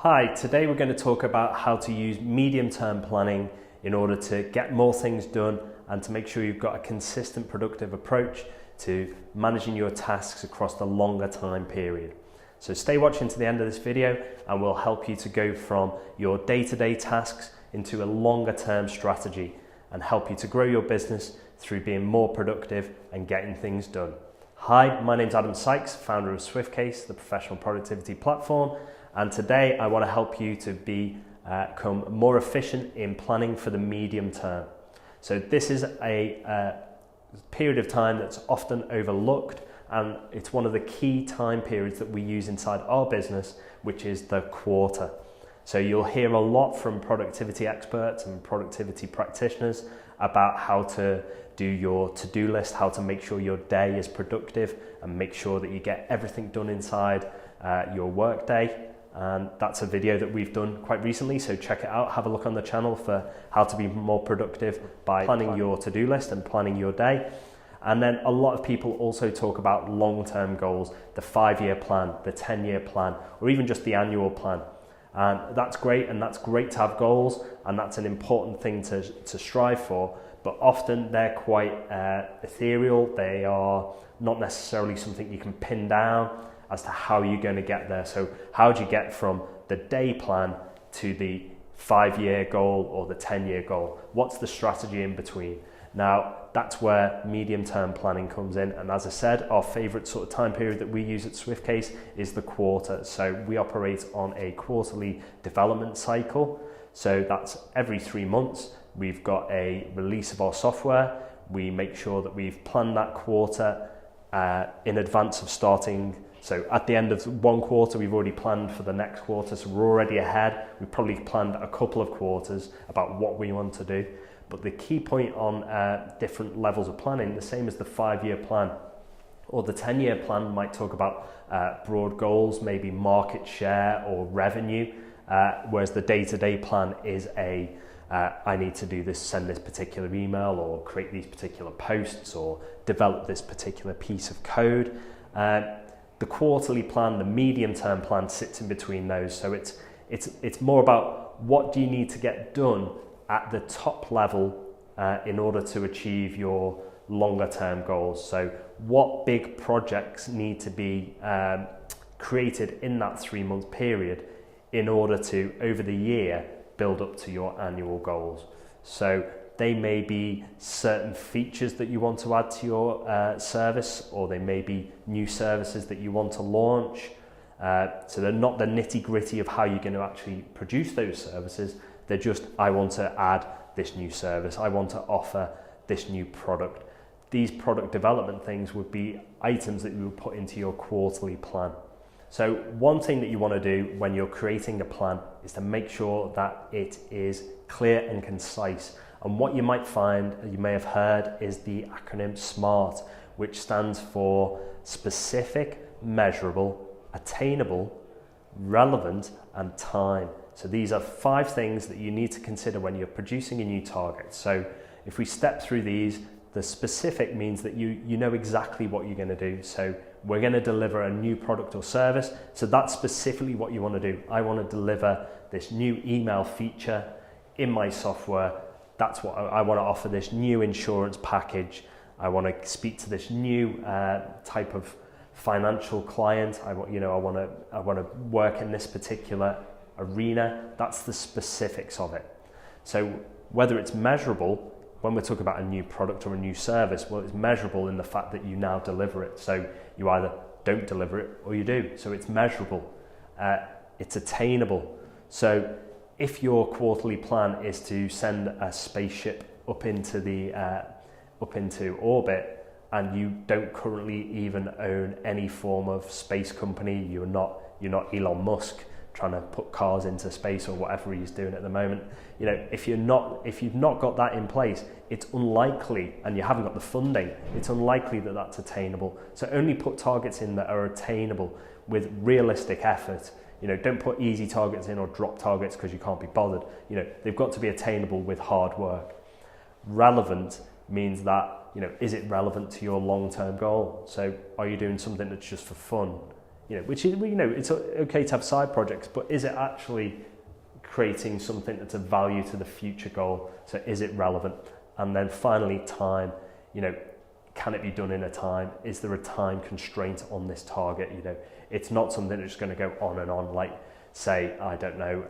Hi, today we're going to talk about how to use medium-term planning in order to get more things done and to make sure you've got a consistent, productive approach to managing your tasks across the longer time period. So stay watching to the end of this video and we'll help you to go from your day-to-day tasks into a longer-term strategy and help you to grow your business through being more productive and getting things done. Hi, my name's Adam Sykes, founder of SwiftCase, the professional productivity platform. And today I want to help you to become more efficient in planning for the medium term. So this is a period of time that's often overlooked, and it's one of the key time periods that we use inside our business, which is the quarter. So you'll hear a lot from productivity experts and productivity practitioners about how to do your to-do list, how to make sure your day is productive and make sure that you get everything done inside your work day. And that's a video that we've done quite recently, so check it out. Have a look on the channel for how to be more productive by planning your to-do list and planning your day. And then a lot of people also talk about long-term goals, the 5-year plan, the 10-year plan, or even just the annual plan. And that's great, and that's great to have goals, and that's an important thing to strive for, but often they're quite ethereal. They are not necessarily something you can pin down as to how you're going to get there. So how do you get from the day plan to the 5-year goal or the 10-year goal? What's the strategy in between? Now, that's where medium-term planning comes in. And as I said, our favorite sort of time period that we use at SwiftCase is the quarter. So we operate on a quarterly development cycle. So that's every 3 months. We've got a release of our software. We make sure that we've planned that quarter in advance of starting. So at the end of one quarter, we've already planned for the next quarter, so we're already ahead. We've probably planned a couple of quarters about what we want to do. But the key point on different levels of planning, the same as the 5-year plan or the 10-year plan, might talk about broad goals, maybe market share or revenue, whereas the day-to-day plan is I need to do this, send this particular email or create these particular posts or develop this particular piece of code. The quarterly plan, the medium-term plan, sits in between those. So it's more about what do you need to get done at the top level in order to achieve your longer-term goals. So what big projects need to be created in that 3-month period in order to, over the year, build up to your annual goals. So they may be certain features that you want to add to your service, or they may be new services that you want to launch. So they're not the nitty-gritty of how you're going to actually produce those services. They're just, I want to add this new service. I want to offer this new product. These product development things would be items that you would put into your quarterly plan. So one thing that you want to do when you're creating a plan is to make sure that it is clear and concise. And what you might find, you may have heard, is the acronym SMART, which stands for specific, measurable, attainable, relevant, and time. So these are 5 things that you need to consider when you're producing a new target. So if we step through these, the specific means that you know exactly what you're going to do. So we're going to deliver a new product or service. So that's specifically what you want to do. I want to deliver this new email feature in my software. That's what I want to offer, this new insurance package. I want to speak to this new type of financial client. I want to work in this particular arena. That's the specifics of it. So whether it's measurable, when we're talking about a new product or a new service, well, it's measurable in the fact that you now deliver it. So you either don't deliver it or you do. So it's measurable. It's attainable. So if your quarterly plan is to send a spaceship up into orbit, and you don't currently even own any form of space company, you're not Elon Musk trying to put cars into space or whatever he's doing at the moment. If you've not got that in place, it's unlikely, and you haven't got the funding, it's unlikely that that's attainable. So only put targets in that are attainable with realistic effort. Don't put easy targets in or drop targets because you can't be bothered. They've got to be attainable with hard work. Relevant means that, is it relevant to your long-term goal? So are you doing something that's just for fun? which is, it's okay to have side projects, but is it actually creating something that's of value to the future goal? So is it relevant? And then finally, time, can it be done in a time? Is there a time constraint on this target? It's not something that's just going to go on and on, like say, I don't know,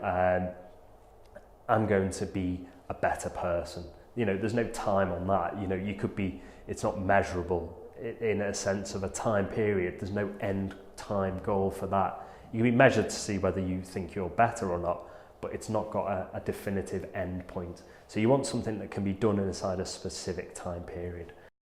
I'm going to be a better person. There's no time on that. You could be, it's not measurable in a sense of a time period. There's no end time goal for that. You can be measured to see whether you think you're better or not, but it's not got a definitive end point. So you want something that can be done inside a specific time period.